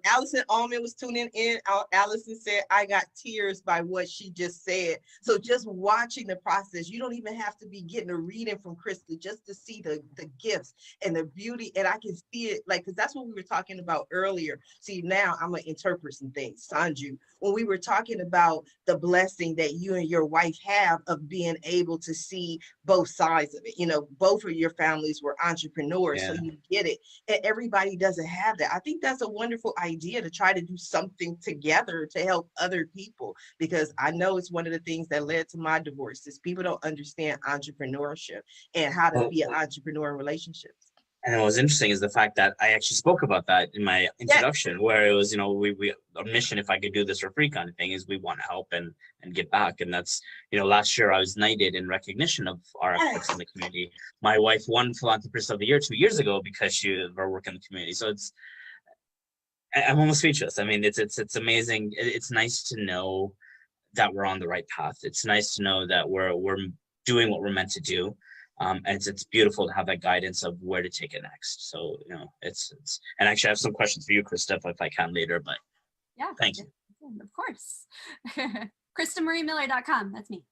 Allison Allman was tuning in. Allison said, I got tears by what she just said. So just watching the process, you don't even have to be getting a reading from Crista just to see the gifts and the beauty. And I can see it, like, because that's what we were talking about earlier. See, now I'm going to interpret some things. Sanju, when we were talking about the blessing that you and your wife have of being able to see both sides of it, you know, both of your families were entrepreneurs, so you get it. And everybody doesn't have that. I think that's a wonderful idea to try to do something together to help other people, because I know it's one of the things that led to my divorce is people don't understand entrepreneurship and how to be an entrepreneur in relationships. And what was interesting is the fact that I actually spoke about that in my introduction, where it was, you know, our mission, if I could do this for free kind of thing, is we want to help and give back. And that's, you know, last year I was knighted in recognition of our efforts in the community. My wife won Philanthropist of the Year 2 years ago because of our work in the community. So I'm almost speechless. I mean, it's amazing. It's nice to know that we're on the right path. It's nice to know that we're doing what we're meant to do. And it's beautiful to have that guidance of where to take it next. So, you know, it's and actually I have some questions for you, Crista, if I can later, but yeah, thank you. Of course. CristaMarieMiller.com. That's me.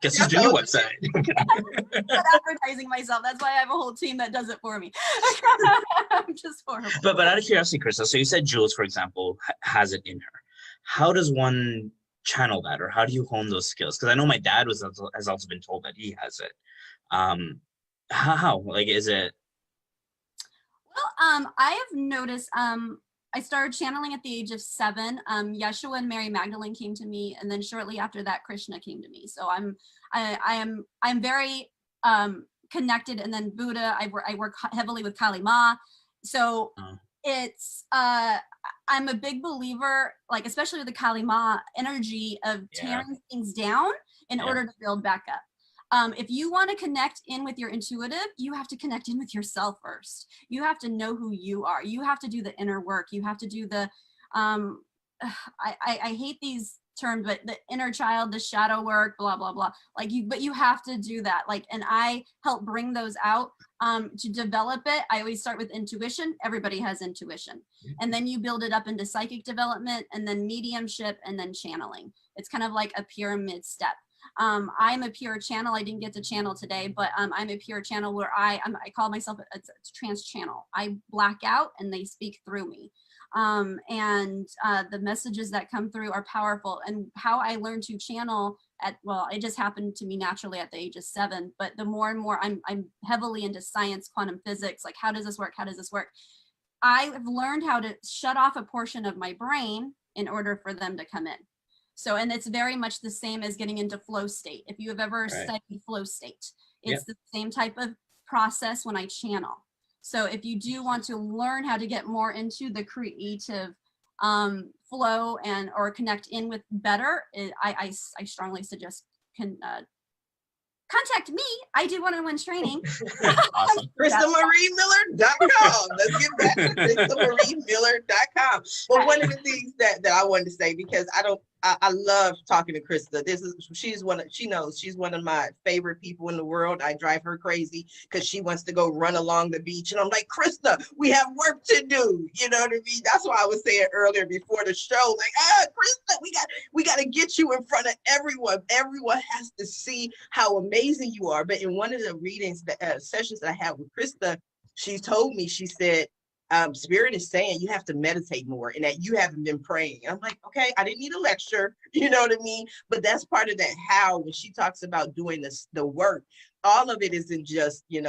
Guess who's doing your website? I'm not advertising myself. That's why I have a whole team that does it for me. I'm just horrible. But out of curiosity, Crista, so you said Jules, for example, has it in her. How does one channel that, or how do you hone those skills? Because I know my dad has also been told that he has it. How like is it? Well, I have noticed. I started channeling at the age of 7. Yeshua and Mary Magdalene came to me, and then shortly after that, Krishna came to me. So I'm very connected. And then Buddha, I work heavily with Kali Ma. So it's I'm a big believer, like especially with the Kali Ma energy of tearing things down in order to build back up. If you want to connect in with your intuitive, you have to connect in with yourself first. You have to know who you are. You have to do the inner work. You have to do the, I hate these terms, but the inner child, the shadow work, blah, blah, blah. But you have to do that. And I help bring those out to develop it. I always start with intuition. Everybody has intuition. And then you build it up into psychic development, and then mediumship, and then channeling. It's kind of like a pyramid step. I'm a pure channel. I didn't get to channel today, but I'm a pure channel where I call myself a trance channel. I black out and they speak through me. The messages that come through are powerful. And how I learned to channel it just happened to me naturally at the age of 7, but the more and more I'm heavily into science, quantum physics, like how does this work? How does this work? I've learned how to shut off a portion of my brain in order for them to come in. So, and it's very much the same as getting into flow state. If you have ever studied flow state, it's the same type of process when I channel. So if you do want to learn how to get more into the creative flow or connect in with better, I strongly suggest contact me. I do one-on-one training. Awesome. CristaMarieMiller.com. Let's get back to CristaMarieMiller.com. Well, one of the things that I wanted to say, because I love talking to Crista. She knows she's one of my favorite people in the world. I drive her crazy because she wants to go run along the beach. And I'm like, Crista, we have work to do. You know what I mean? That's why I was saying earlier before the show, like, Crista, we got to get you in front of everyone. Everyone has to see how amazing you are. But in one of the readings, sessions that I had with Crista, she told me, she said, Spirit is saying you have to meditate more and that you haven't been praying. And I'm like, okay, I didn't need a lecture, you know what I mean? But that's part of that how, when she talks about doing the work, all of it isn't just, in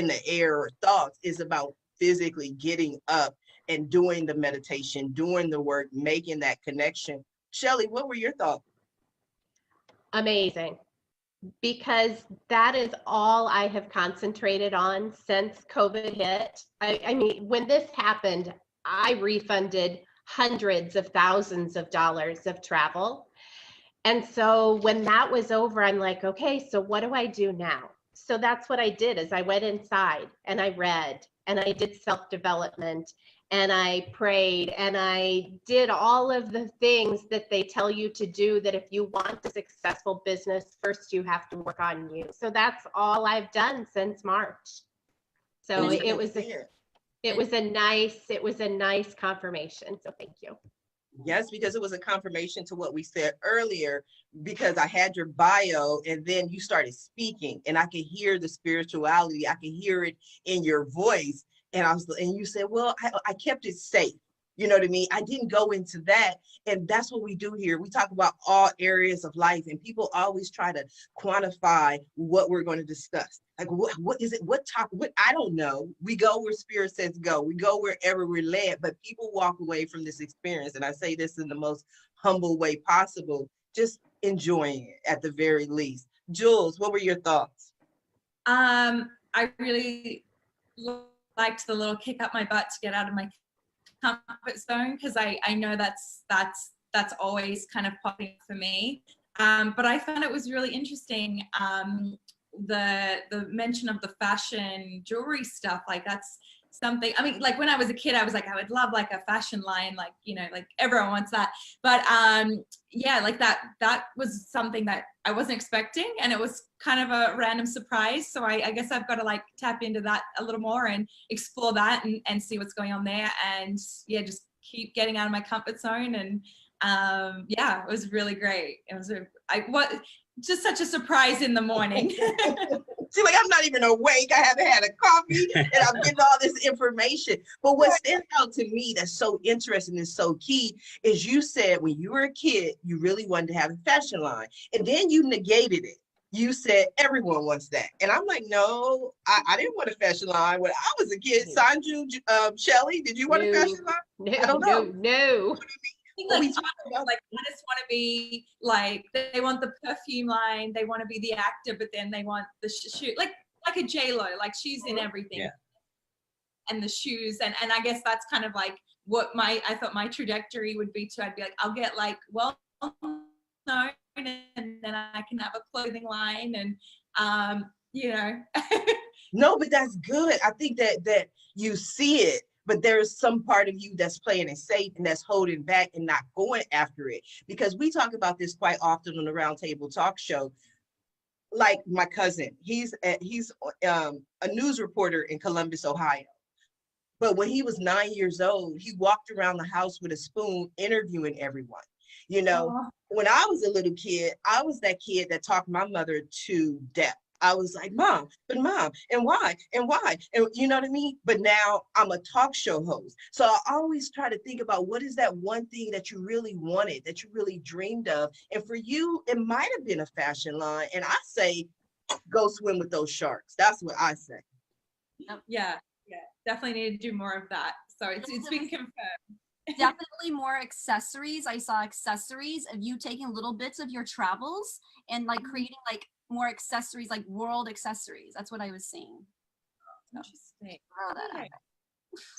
the air or thoughts. It's about physically getting up and doing the meditation, doing the work, making that connection. Shelly, what were your thoughts? Amazing. Because that is all I have concentrated on since COVID hit. I mean, when this happened, I refunded hundreds of thousands of dollars of travel. And so when that was over, I'm like, okay, so what do I do now? So that's what I did, is I went inside and I read and I did self-development and I prayed and I did all of the things that they tell you to do, that if you want a successful business, first you have to work on you. So that's all I've done since March. So it was a nice confirmation. So thank you. Yes, because it was a confirmation to what we said earlier, because I had your bio and then you started speaking and I could hear the spirituality. I could hear it in your voice. And you said, well, I kept it safe. You know what I mean? I didn't go into that. And that's what we do here. We talk about all areas of life, and people always try to quantify what we're going to discuss. Like, what is it? What I don't know. We go where spirit says go. We go wherever we're led, but people walk away from this experience. And I say this in the most humble way possible, just enjoying it at the very least. Jules, what were your thoughts? I really liked the little kick up my butt to get out of my comfort zone, because I know that's always kind of popping for me. But I found it was really interesting, the mention of the fashion jewelry stuff. Like, that's something, I mean, like when I was a kid, I was like, I would love like a fashion line, like, like everyone wants that. But yeah, like that was something that I wasn't expecting, and it was kind of a random surprise. So I guess I've got to like tap into that a little more and explore that and see what's going on there. And yeah, just keep getting out of my comfort zone. And yeah, it was really great. It was just such a surprise in the morning. See, like, I'm not even awake. I haven't had a coffee and I'm getting all this information. But what stands out to me that's so interesting and so key is you said when you were a kid, you really wanted to have a fashion line. And then you negated it. you said everyone wants that. And I'm like, no, I didn't want a fashion line when I was a kid. Sanju, Shelly, did you want a fashion line? No, I don't know. no. I think like artists want to be like, they want the perfume line, they want to be the actor, but then they want the shoe, like a J-Lo, like she's in everything. Yeah. And the shoes, and I guess that's kind of like what I thought my trajectory would be too. I'd be like, I'll get like well known, and then I can have a clothing line, and you know. No, but that's good. I think that you see it, but there's some part of you that's playing it safe and that's holding back and not going after it. Because we talk about this quite often on the Roundtable Talk Show. Like my cousin, he's a news reporter in Columbus, Ohio. But when he was 9 years old, he walked around the house with a spoon interviewing everyone. You know, when I was a little kid, I was that kid that talked my mother to death. I was like, mom, and why? And you know what I mean? But now I'm a talk show host. So I always try to think about what is that one thing that you really wanted, that you really dreamed of. And for you, it might have been a fashion line. And I say, go swim with those sharks. That's what I say. Yeah, definitely need to do more of that. So it's been confirmed. Definitely more accessories. I saw accessories of you taking little bits of your travels and like creating like more accessories, like world accessories. That's what I was seeing. Interesting. Throw that out.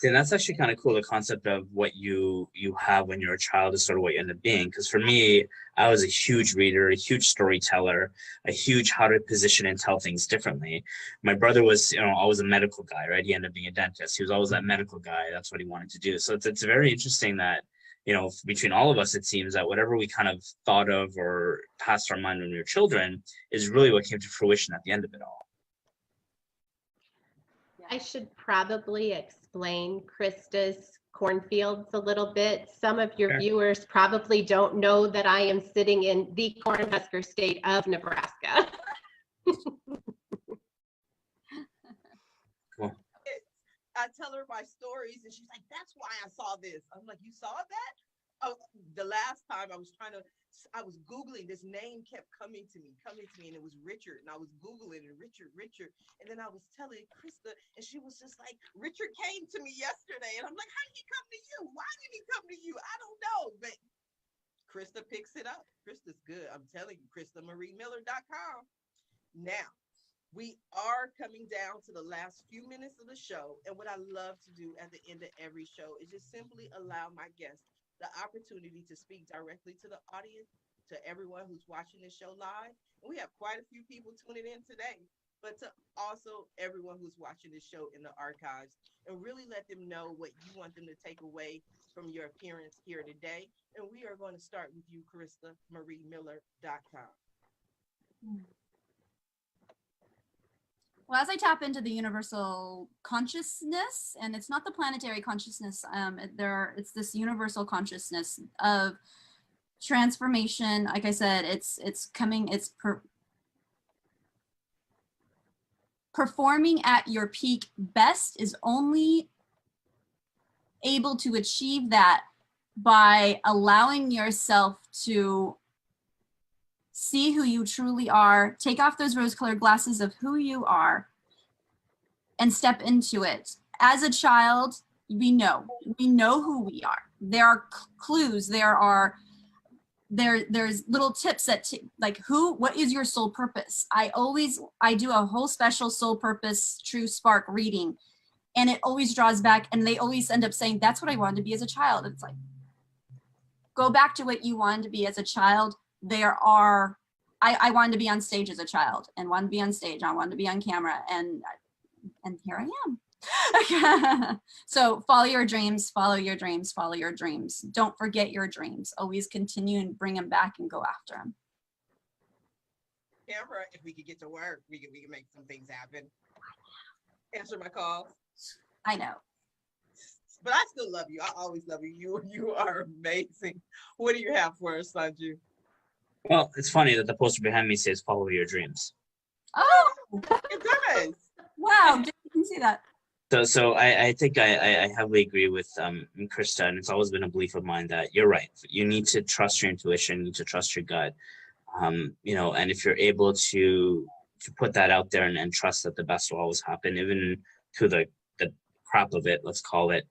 And that's actually kind of cool, the concept of what you have when you're a child is sort of what you end up being. Because for me, I was a huge reader, a huge storyteller, a huge how to position and tell things differently. My brother was, always a medical guy, right? He ended up being a dentist. He was always that medical guy. That's what he wanted to do. So it's very interesting that, between all of us, it seems that whatever we kind of thought of or passed our mind when we were children is really what came to fruition at the end of it all. I should probably explain Krista's cornfields a little bit. Some of your viewers probably don't know that I am sitting in the Cornhusker state of Nebraska. Cool. I tell her my stories and she's like, that's why I saw this. I'm like, you saw that? Oh, the last time I was Googling, this name kept coming to me, and it was Richard. And I was Googling and Richard. And then I was telling Crista, and she was just like, Richard came to me yesterday. And I'm like, how did he come to you? Why did he come to you? I don't know. But Crista picks it up. Krista's good. I'm telling you, CristaMarieMiller.com. Now, we are coming down to the last few minutes of the show. And what I love to do at the end of every show is just simply allow my guests the opportunity to speak directly to the audience, to everyone who's watching this show live. And we have quite a few people tuning in today, but to also everyone who's watching this show in the archives, and really let them know what you want them to take away from your appearance here today. And we are going to start with you, CristaMarieMiller.com. Well, as I tap into the universal consciousness, and it's not the planetary consciousness, it's this universal consciousness of transformation. Like I said, it's performing at your peak best is only able to achieve that by allowing yourself to see who you truly are, take off those rose-colored glasses of who you are, and step into it. As a child, we know who we are. There are clues, there's little tips that what is your soul purpose? I do a whole special soul purpose true spark reading, and it always draws back, and they always end up saying, that's what I wanted to be as a child. It's like, go back to what you wanted to be as a child. I wanted to be on stage as a child, and wanted to be on stage. I wanted to be on camera, and here I am. So follow your dreams, follow your dreams, follow your dreams. Don't forget your dreams. Always continue and bring them back and go after them. Camera, if we could get to work, we can make some things happen. Answer my calls. I know. But I still love you. I always love you. You are amazing. What do you have for us, Sanju? Well, it's funny that the poster behind me says "Follow your dreams." Oh, it does. Wow, you can see that. So I think I heavily agree with Crista, and it's always been a belief of mine that you're right. You need to trust your intuition, you need to trust your gut. You know, and if you're able to put that out there and trust that the best will always happen, even through the crap of it, let's call it,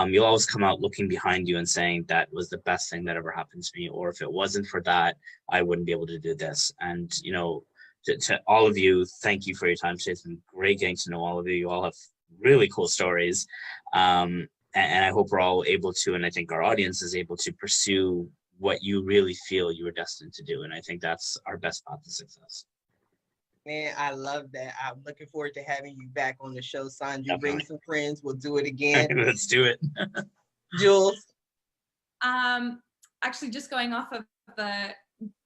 you'll always come out looking behind you and saying that was the best thing that ever happened to me, or if it wasn't for that, I wouldn't be able to do this. And, you know, to all of you, thank you for your time today. It's been great getting to know all of you. You all have really cool stories. And I hope we're all able to, and I think our audience is able to pursue what you really feel you were destined to do. And I think that's our best path to success. Man, I love that. I'm looking forward to having you back on the show, Sanju. Definitely. Bring some friends. We'll do it again. Let's do it. Jules? Actually, just going off of the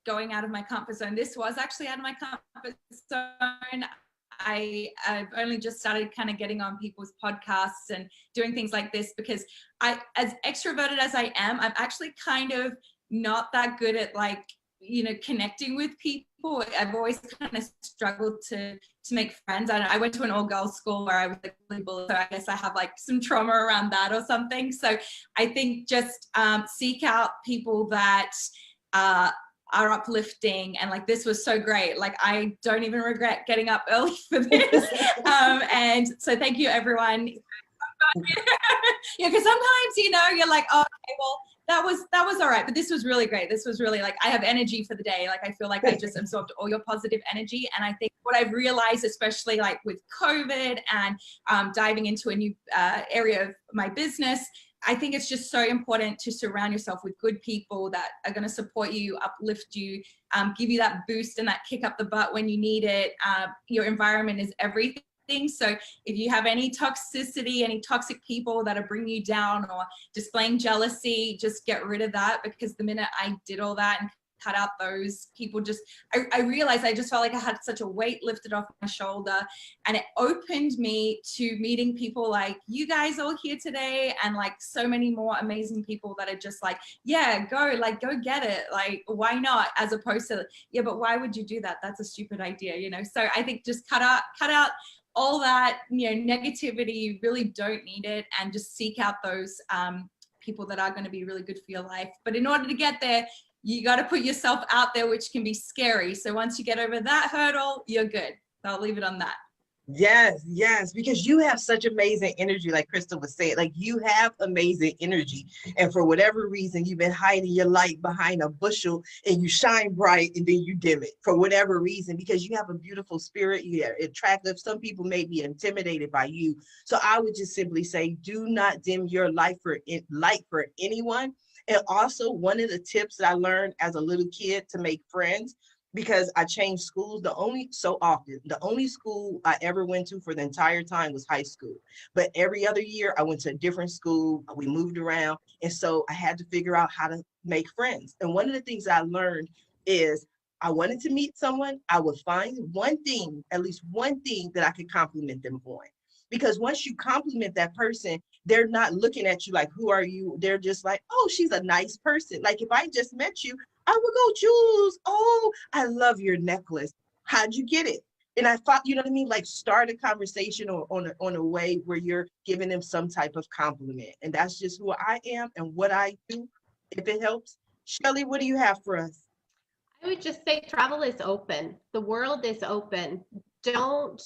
going out of my comfort zone, this was actually out of my comfort zone. I've only just started kind of getting on people's podcasts and doing things like this because as extroverted as I am, I'm actually kind of not that good at, like, you know, connecting with people. I've always kind of struggled to make friends. I went to an all-girls school where I was like bullied, so I guess I have like some trauma around that or something. So I think just seek out people that are uplifting, and like this was so great. Like I don't even regret getting up early for this. And so thank you, everyone. Yeah, because sometimes, you know, you're like, oh, okay, well, that was all right, but this was really great. This was really, like, I have energy for the day. Like I feel like I just absorbed all your positive energy. And I think what I've realized, especially like with COVID and diving into a new area of my business, I think it's just so important to surround yourself with good people that are going to support you, uplift you, give you that boost and that kick up the butt when you need it. Your environment is everything. So if you have any toxicity, any toxic people that are bringing you down or displaying jealousy, just get rid of that, because the minute I did all that and cut out those people, I realized I just felt like I had such a weight lifted off my shoulder, and it opened me to meeting people like you guys all here today, and like so many more amazing people that are just like, yeah, go get it. Like, why not? As opposed to, yeah, but why would you do that? That's a stupid idea, you know? So I think just cut out all that, you know, negativity. You really don't need it, and just seek out those people that are going to be really good for your life. But in order to get there, you got to put yourself out there, which can be scary. So once you get over that hurdle, you're good. So I'll leave it on that. Yes, because you have such amazing energy, like Crista was saying. Like, you have amazing energy, and for whatever reason, you've been hiding your light behind a bushel, and you shine bright and then you dim it for whatever reason, because you have a beautiful spirit. You are attractive. Some people may be intimidated by you. So I would just simply say, do not dim your light for anyone. And also, one of the tips that I learned as a little kid to make friends, because I changed schools the only school I ever went to for the entire time was high school. But every other year I went to a different school. We moved around. And so I had to figure out how to make friends. And one of the things I learned is, I wanted to meet someone, I would find at least one thing that I could compliment them on. Because once you compliment that person, they're not looking at you like, who are you? They're just like, oh, she's a nice person. Like, if I just met you, I would go, Jules, oh, I love your necklace. How'd you get it? And I thought, you know what I mean? Like, start a conversation on a way where you're giving them some type of compliment. And that's just who I am and what I do, if it helps. Shelly, what do you have for us? I would just say travel is open. The world is open. Don't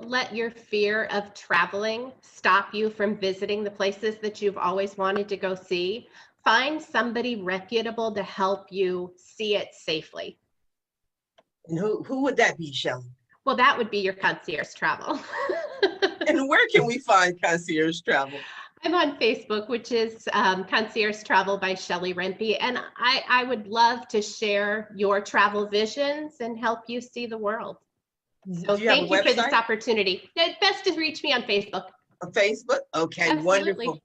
let your fear of traveling stop you from visiting the places that you've always wanted to go see. Find somebody reputable to help you see it safely. And who would that be, Shelly? Well, that would be your concierge travel. And where can we find concierge travel? I'm on Facebook, which is Concierge Travel by Shelly Rempe. And I would love to share your travel visions and help you see the world. So thank you for this opportunity. It's best to reach me on Facebook. On Facebook? Okay, Absolutely. Wonderful.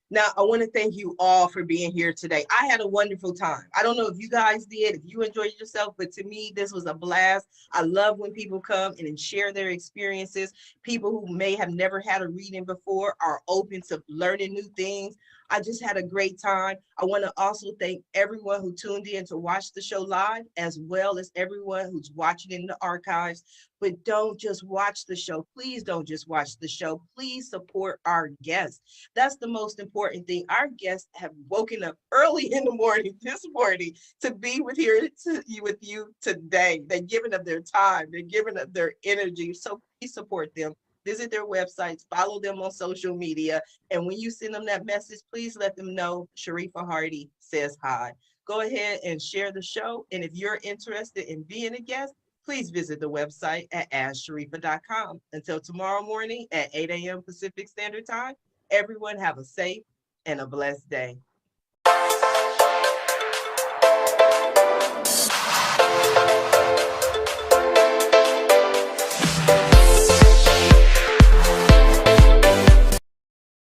Now, I want to thank you all for being here today. I had a wonderful time. I don't know if you guys did, if you enjoyed yourself, but to me, this was a blast. I love when people come and share their experiences. People who may have never had a reading before are open to learning new things. I just had a great time. I want to also thank everyone who tuned in to watch the show live, as well as everyone who's watching in the archives. But don't just watch the show. Please don't just watch the show. Please support our guests. That's the most important thing. Our guests have woken up early in the morning this morning to be with you today. They're giving up their time. They're giving up their energy. So please support them. Visit their websites, follow them on social media. And when you send them that message, please let them know Sharifa Hardy says hi. Go ahead and share the show. And if you're interested in being a guest, please visit the website at asksharifa.com. Until tomorrow morning at 8 a.m. Pacific Standard Time, everyone have a safe and a blessed day.